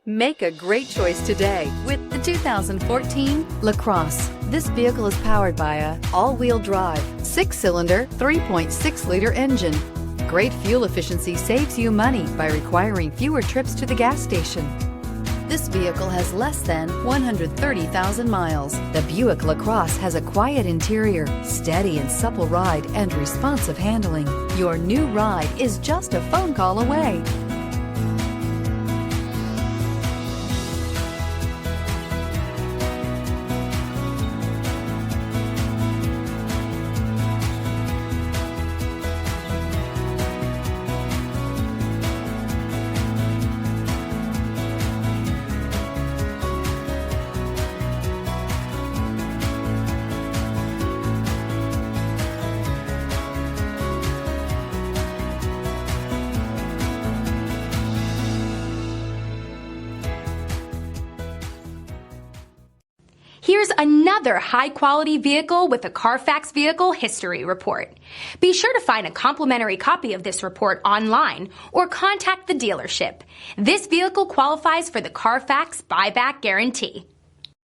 Make a great choice today with the 2014 LaCrosse. This vehicle is powered by a all-wheel drive, 6-cylinder, 3.6-liter engine. Great fuel efficiency saves you money by requiring fewer trips to the gas station. This vehicle has less than 130,000 miles. The Buick LaCrosse has a quiet interior, steady and supple ride, and responsive handling. Your new ride is just a phone call away. Here's another high-quality vehicle with a Carfax Vehicle History Report. Be sure to find a complimentary copy of this report online or contact the dealership. This vehicle qualifies for the Carfax Buyback Guarantee.